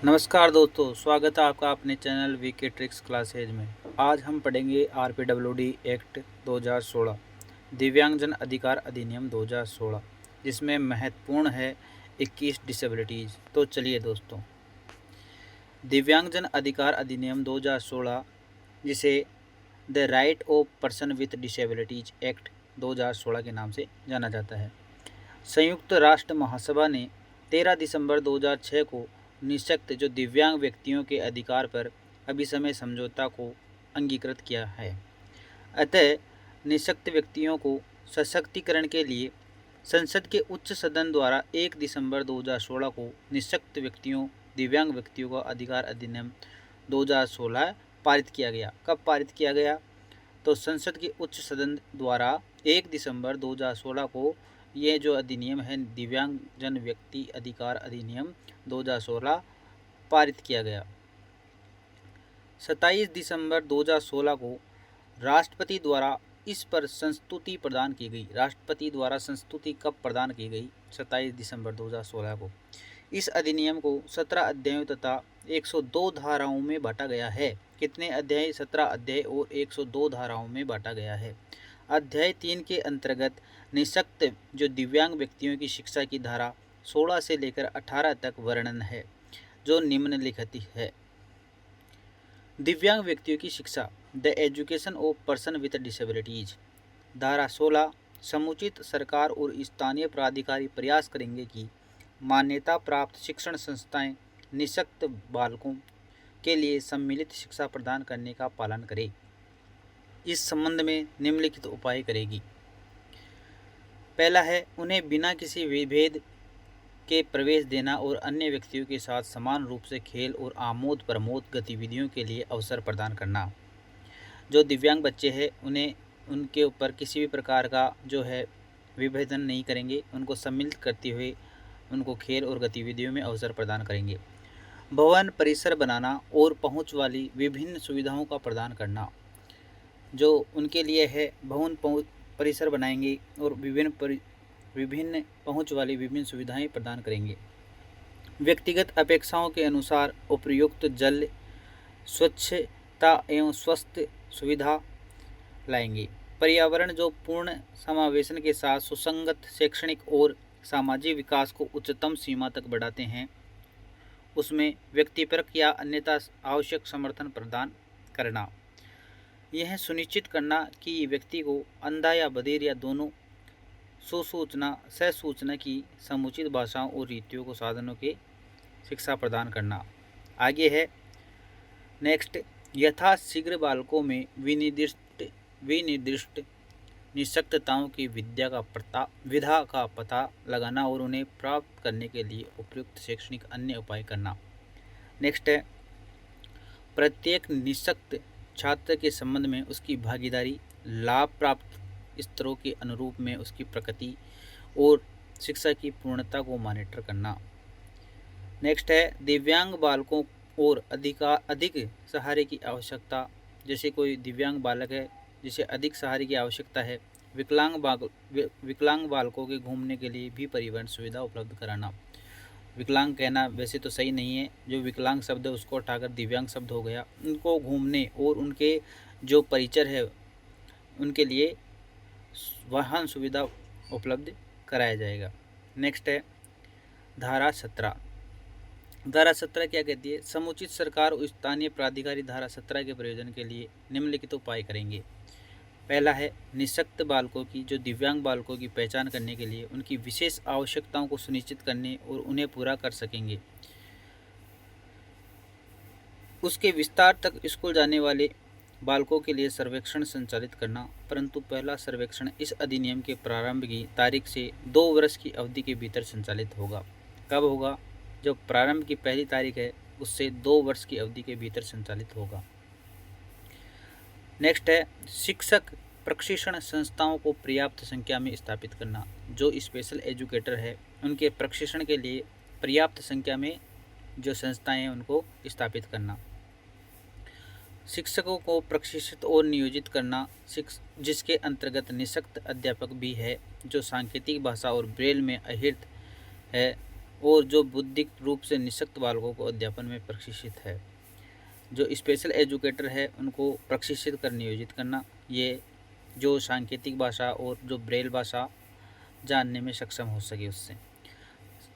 नमस्कार दोस्तों, स्वागत है आपका अपने चैनल वीके ट्रिक्स क्लासेज में। आज हम पढ़ेंगे आरपीडब्ल्यूडी एक्ट 2016 दिव्यांगजन अधिकार अधिनियम 2016, जिसमें महत्वपूर्ण है 21 डिसेबिलिटीज़। तो चलिए दोस्तों, दिव्यांगजन अधिकार अधिनियम 2016, जिसे the right of person with disabilities act 2016 के नाम से जाना जाता है, संयुक्त राष्ट्र महासभा ने 13 दिसंबर 2006 को निःशक्त जो दिव्यांग व्यक्तियों के अधिकार पर अभिसमय समझौता को अंगीकृत किया है। अतः निःशक्त व्यक्तियों को सशक्तिकरण के लिए संसद के उच्च सदन द्वारा 1 दिसंबर 2016 को निःशक्त व्यक्तियों दिव्यांग व्यक्तियों का अधिकार अधिनियम 2016 पारित किया गया। कब पारित किया गया? तो संसद के उच्च सदन द्वारा 1 दिसंबर 2016 को ये जो अधिनियम है दिव्यांगजन व्यक्ति अधिकार अधिनियम 2016 पारित किया गया। 27 दिसंबर 2016 को राष्ट्रपति द्वारा इस पर संस्तुति प्रदान की गई। राष्ट्रपति द्वारा संस्तुति कब प्रदान की गई? 27 दिसंबर 2016 को। इस अधिनियम को 17 अध्यायों तथा 102 धाराओं में बांटा गया है। कितने अध्याय? 17 अध्याय और 102 धाराओं में बांटा गया है। अध्याय 3 के अंतर्गत निःशक्त जो दिव्यांग व्यक्तियों की शिक्षा की धारा 16 से लेकर 18 तक वर्णन है, जो निम्नलिखित है। दिव्यांग व्यक्तियों की शिक्षा, the education of person with disabilities. धारा 16, समुचित सरकार और स्थानीय प्राधिकारी प्रयास करेंगे कि मान्यता प्राप्त शिक्षण संस्थाएं निःशक्त बालकों के लिए सम्मिलित शिक्षा प्रदान करने का पालन करें। इस संबंध में निम्नलिखित उपाय करेगी। पहला है, उन्हें बिना किसी विभेद के प्रवेश देना और अन्य व्यक्तियों के साथ समान रूप से खेल और आमोद प्रमोद गतिविधियों के लिए अवसर प्रदान करना। जो दिव्यांग बच्चे हैं उन्हें उनके ऊपर किसी भी प्रकार का जो है विभेदन नहीं करेंगे, उनको सम्मिलित करते हुए उनको खेल और गतिविधियों में अवसर प्रदान करेंगे। भवन परिसर बनाना और पहुंच वाली विभिन्न सुविधाओं का प्रदान करना। जो उनके लिए है भवन परिसर बनाएंगे और विभिन्न पहुंच वाली विभिन्न सुविधाएं प्रदान करेंगे। व्यक्तिगत अपेक्षाओं के अनुसार उपयुक्त जल, स्वच्छता एवं स्वस्थ सुविधा लाएंगे। पर्यावरण जो पूर्ण समावेशन के साथ सुसंगत शैक्षणिक और सामाजिक विकास को उच्चतम सीमा तक बढ़ाते हैं, उसमें व्यक्तिपरक या अन्यथा आवश्यक समर्थन प्रदान करना। यह सुनिश्चित करना कि व्यक्ति को अंधा या बधिर या दोनों ससूचना की समुचित भाषाओं और रीतियों को साधनों के शिक्षा प्रदान करना। आगे है नेक्स्ट, यथाशीघ्र बालकों में विनिर्दिष्ट निःशक्तताओं की विधा का पता लगाना और उन्हें प्राप्त करने के लिए उपयुक्त शैक्षणिक अन्य उपाय करना। नेक्स्ट है, प्रत्येक निःशक्त छात्र के संबंध में उसकी भागीदारी लाभ प्राप्त स्तरों के अनुरूप में उसकी प्रकृति और शिक्षा की पूर्णता को मॉनिटर करना। नेक्स्ट है, दिव्यांग बालकों और अधिक सहारे की आवश्यकता। जैसे कोई दिव्यांग बालक है जिसे अधिक सहारे की आवश्यकता है, विकलांग बालकों के घूमने के लिए भी परिवहन सुविधा उपलब्ध कराना। विकलांग कहना वैसे तो सही नहीं है, जो विकलांग शब्द है उसको हटाकर दिव्यांग शब्द हो गया। उनको घूमने और उनके जो परिचर है उनके लिए वाहन सुविधा उपलब्ध कराया जाएगा। नेक्स्ट है धारा 17। धारा 17 क्या कहती है? समुचित सरकार और स्थानीय प्राधिकारी धारा 17 के प्रयोजन के लिए निम्नलिखित उपाय करेंगे। पहला है, निःशक्त बालकों की जो दिव्यांग बालकों की पहचान करने के लिए उनकी विशेष आवश्यकताओं को सुनिश्चित करने और उन्हें पूरा कर सकेंगे। उसके विस्तार तक स्कूल जाने वाले बालकों के लिए सर्वेक्षण संचालित करना, परंतु पहला सर्वेक्षण इस अधिनियम के प्रारंभ की तारीख से 2 वर्ष की अवधि के भीतर संचालित होगा। कब होगा? जो प्रारंभ की पहली तारीख है उससे 2 वर्ष की अवधि के भीतर संचालित होगा। नेक्स्ट है, शिक्षक प्रशिक्षण संस्थाओं को पर्याप्त संख्या में स्थापित करना। जो स्पेशल एजुकेटर है उनके प्रशिक्षण के लिए पर्याप्त संख्या में जो संस्थाएं हैं उनको स्थापित करना। शिक्षकों को प्रशिक्षित और नियोजित करना, जिसके अंतर्गत निःशक्त अध्यापक भी है जो सांकेतिक भाषा और ब्रेल में अहिर्द है और जो बौद्धिक रूप से निःशक्त बालकों को अध्यापन में प्रशिक्षित है। जो स्पेशल एजुकेटर है उनको प्रशिक्षित कर नियोजित करना, ये जो सांकेतिक भाषा और जो ब्रेल भाषा जानने में सक्षम हो सके उससे।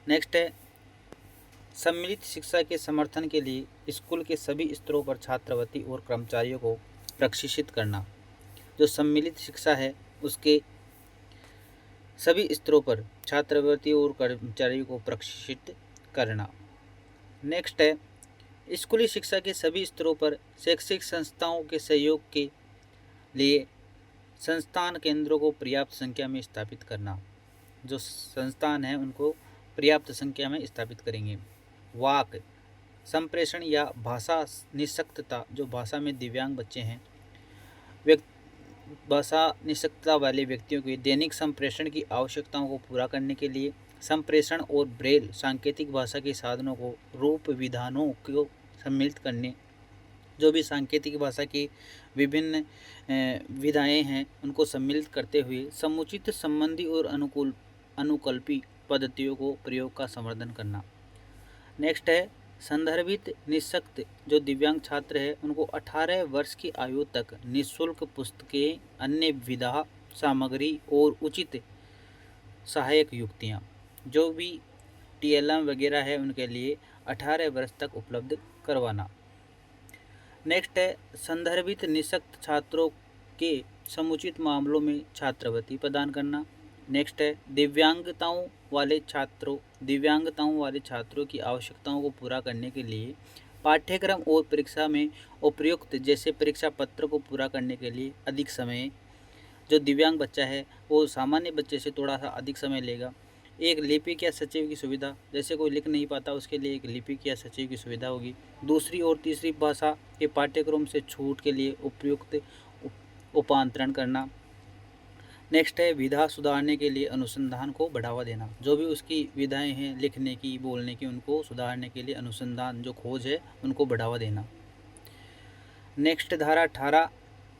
नेक्स्ट है सम्मिलित शिक्षा के समर्थन के लिए स्कूल के सभी स्तरों पर छात्रवृत्ति और कर्मचारियों को प्रशिक्षित करना। जो सम्मिलित शिक्षा है उसके सभी स्तरों पर छात्रवृत्ति और कर्मचारियों को प्रशिक्षित करना। नेक्स्ट है स्कूली शिक्षा के सभी स्तरों पर शैक्षिक संस्थाओं के सहयोग के लिए संस्थान केंद्रों को पर्याप्त संख्या में स्थापित करना। जो संस्थान हैं उनको पर्याप्त संख्या में स्थापित करेंगे। वाक संप्रेषण या भाषा निःशक्तता, जो भाषा में दिव्यांग बच्चे हैं, भाषा निःशक्तता वाले व्यक्तियों के दैनिक संप्रेषण की आवश्यकताओं को पूरा करने के लिए संप्रेषण और ब्रेल सांकेतिक भाषा के साधनों को रूप विधानों को सम्मिलित करने। जो भी सांकेतिक भाषा की विभिन्न विधाएं हैं उनको सम्मिलित करते हुए समुचित संबंधी और अनुकल्पी पद्धतियों को प्रयोग का समर्थन करना। नेक्स्ट है संदर्भित निःशक्त जो दिव्यांग छात्र है उनको 18 वर्ष की आयु तक निःशुल्क पुस्तकें, अन्य विधा सामग्री और उचित सहायक युक्तियाँ, जो भी TLM वगैरह है उनके लिए 18 वर्ष तक उपलब्ध करवाना। नेक्स्ट है संदर्भित निःशक्त छात्रों के समुचित मामलों में छात्रवृत्ति प्रदान करना। नेक्स्ट है दिव्यांगताओं वाले छात्रों की आवश्यकताओं को पूरा करने के लिए पाठ्यक्रम और परीक्षा में उपयुक्त जैसे परीक्षा पत्र को पूरा करने के लिए अधिक समय, जो दिव्यांग बच्चा है वो सामान्य बच्चे से थोड़ा सा अधिक समय लेगा। एक लिपिक या सचिव की सुविधा, जैसे कोई लिख नहीं पाता उसके लिए एक लिपिक या सचिव की सुविधा होगी। दूसरी और तीसरी भाषा के पाठ्यक्रम से छूट के लिए उपयुक्त उपांतरण करना। नेक्स्ट है विधा सुधारने के लिए अनुसंधान को बढ़ावा देना। जो भी उसकी विधाएं हैं लिखने की, बोलने की, उनको सुधारने के लिए अनुसंधान जो खोज है उनको बढ़ावा देना। नेक्स्ट धारा 18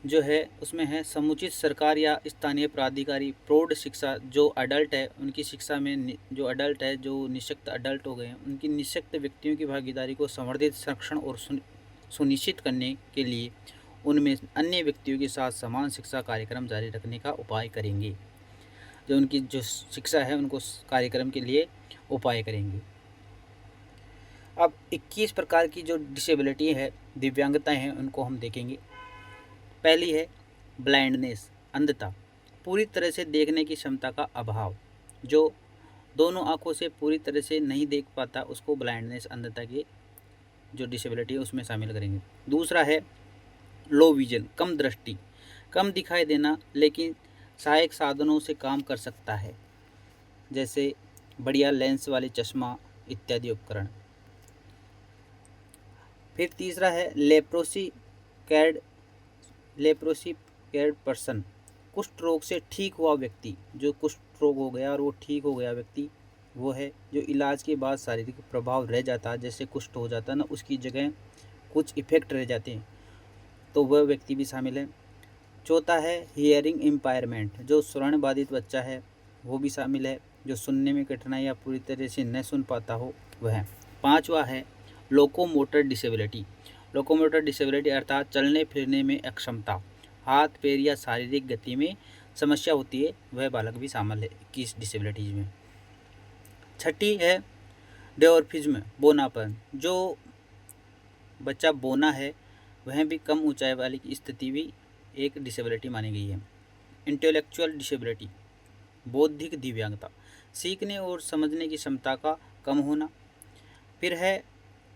जो है उसमें है समुचित सरकार या स्थानीय प्राधिकारी प्रौढ़ शिक्षा, जो अडल्ट है उनकी शिक्षा में, जो अडल्ट है जो निःशक्त अडल्ट हो गए हैं उनकी निःशक्त व्यक्तियों की भागीदारी को संवर्धित, संरक्षण और सुनिश्चित करने के लिए उनमें अन्य व्यक्तियों के साथ समान शिक्षा कार्यक्रम जारी रखने का उपाय करेंगे। जो उनकी जो शिक्षा है उनको कार्यक्रम के लिए उपाय करेंगे। अब 21 प्रकार की जो डिसेबिलिटी है, दिव्यांगताएं हैं, उनको हम देखेंगे। पहली है ब्लाइंडनेस, अंधता, पूरी तरह से देखने की क्षमता का अभाव। जो दोनों आँखों से पूरी तरह से नहीं देख पाता उसको ब्लाइंडनेस, अंधता की जो डिसेबिलिटी है उसमें शामिल करेंगे। दूसरा है लो विजन, कम दृष्टि, कम दिखाई देना लेकिन सहायक साधनों से काम कर सकता है, जैसे बढ़िया लेंस वाले चश्मा इत्यादि उपकरण। फिर तीसरा है लेप्रोसी कैर्ड पर्सन, कुष्ठ रोग से ठीक हुआ व्यक्ति। जो कुष्ठ रोग हो गया और वो ठीक हो गया व्यक्ति वो है। जो इलाज के बाद शारीरिक प्रभाव रह जाता है, जैसे कुष्ठ हो जाता है ना, उसकी जगह कुछ इफेक्ट रह जाते हैं, तो वह व्यक्ति भी शामिल है। चौथा है हियरिंग इम्पायरमेंट, जो श्रवण बाधित बच्चा है वो भी शामिल है, जो सुनने में कठिनाई या पूरी तरह से न सुन पाता हो वह। पांचवा है लोकोमोटर डिसेबिलिटी, लोकोमोटर डिसेबिलिटी अर्थात चलने फिरने में अक्षमता, हाथ पैर या शारीरिक गति में समस्या होती है, वह बालक भी शामिल है 21 डिसेबिलिटीज में। छठी है डेवर्फिज्म, बोनापन, जो बच्चा बोना है वह भी कम ऊंचाई वाली की स्थिति भी एक डिसेबिलिटी मानी गई है। इंटेलेक्चुअल डिसेबिलिटी, बौद्धिक दिव्यांगता, सीखने और समझने की क्षमता का कम होना। फिर है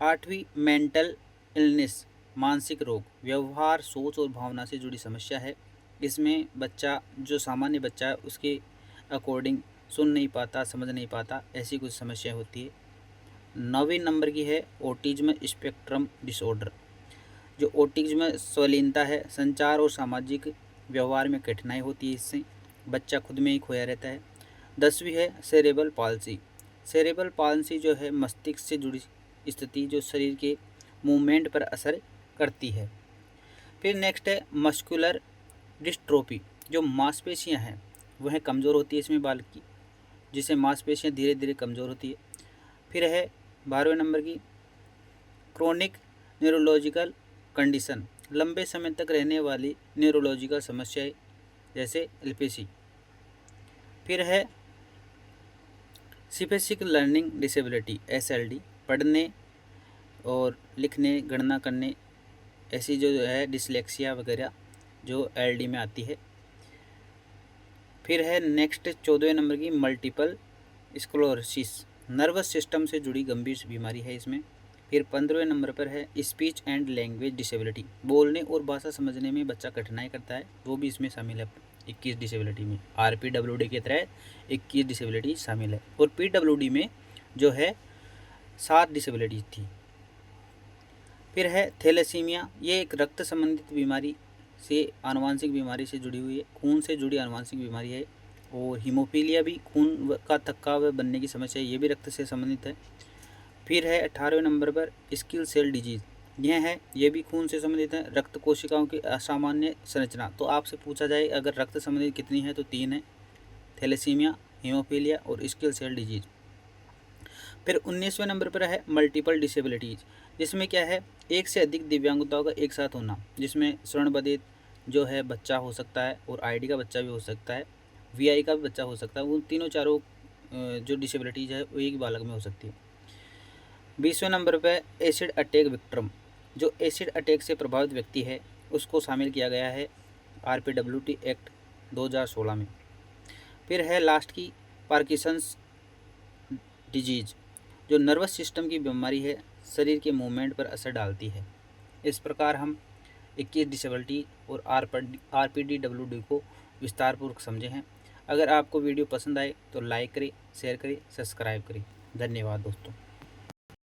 8वीं मेंटल इलनेस, मानसिक रोग, व्यवहार, सोच और भावना से जुड़ी समस्या है। इसमें बच्चा जो सामान्य बच्चा है उसके अकॉर्डिंग सुन नहीं पाता, समझ नहीं पाता, ऐसी कुछ समस्या होती है। 9वें नंबर की है ऑटिज्म स्पेक्ट्रम डिसऑर्डर, जो ऑटिज्म स्वलीनता है, संचार और सामाजिक व्यवहार में कठिनाई होती है, इससे बच्चा खुद में ही खोया रहता है। 10वीं है सेरेब्रल पाल्सी, सेरेब्रल पाल्सी जो है मस्तिष्क से जुड़ी स्थिति जो शरीर के मूवमेंट पर असर करती है। फिर नेक्स्ट है मस्कुलर डिस्ट्रोफी, जो मांसपेशियां हैं वह कमज़ोर होती है इसमें बालक की, जिससे मांसपेशियां धीरे धीरे कमज़ोर होती है। फिर है 12वें नंबर की क्रोनिक न्यूरोलॉजिकल कंडीशन, लंबे समय तक रहने वाली न्यूरोलॉजिकल समस्याएं जैसे एलपीसी। फिर है स्पेसिफिक लर्निंग डिसेबिलिटी एसएलडी, पढ़ने और लिखने गणना करने ऐसी जो है डिसलेक्सिया वगैरह जो एलडी में आती है। फिर है नेक्स्ट 14वें नंबर की मल्टीपल स्क्लेरोसिस, नर्वस सिस्टम से जुड़ी गंभीर बीमारी है इसमें। फिर 15वें नंबर पर है स्पीच एंड लैंग्वेज डिसेबिलिटी, बोलने और भाषा समझने में बच्चा कठिनाई करता है, वो भी इसमें शामिल है 21 डिसेबिलिटी में। आरपीडब्ल्यूडी के तहत 21 डिसेबिलिटी शामिल है और पीडब्ल्यूडी में जो है 7 डिसेबिलिटी थी। फिर है थैलेसीमिया, ये एक रक्त संबंधित बीमारी से आनुवांशिक बीमारी से जुड़ी हुई है, खून से जुड़ी आनुवांशिक बीमारी है। और हीमोफीलिया भी खून का थक्का बनने की समस्या है, ये भी रक्त से संबंधित है। फिर है 18वें नंबर पर स्किल सेल डिजीज, ये भी खून से संबंधित है, रक्त कोशिकाओं की असामान्य संरचना। तो आपसे पूछा जाए अगर रक्त संबंधित कितनी है तो 3 है, थैलेसीमिया, हीमोफीलिया और स्किल सेल डिजीज। फिर 19वें नंबर पर है मल्टीपल डिसेबिलिटीज, जिसमें क्या है एक से अधिक दिव्यांगताओं का एक साथ होना, जिसमें स्वर्णबधित जो है बच्चा हो सकता है और आईडी का बच्चा भी हो सकता है, वीआई का भी बच्चा हो सकता है। वो तीनों चारों जो डिसेबिलिटीज है वो एक बालक में हो सकती है। 20वें नंबर पर एसिड अटैक विक्टिम, जो एसिड अटैक से प्रभावित व्यक्ति है उसको शामिल किया गया है आरपीडब्ल्यूटी एक्ट 2016 में। फिर है लास्ट की पार्किंसंस डिजीज, जो नर्वस सिस्टम की बीमारी है, शरीर के मूवमेंट पर असर डालती है। इस प्रकार हम 21 डिसेबिलिटी और आरपीडब्ल्यूडी को विस्तारपूर्वक समझे हैं। अगर आपको वीडियो पसंद आए तो लाइक करें, शेयर करें, सब्सक्राइब करें। धन्यवाद दोस्तों।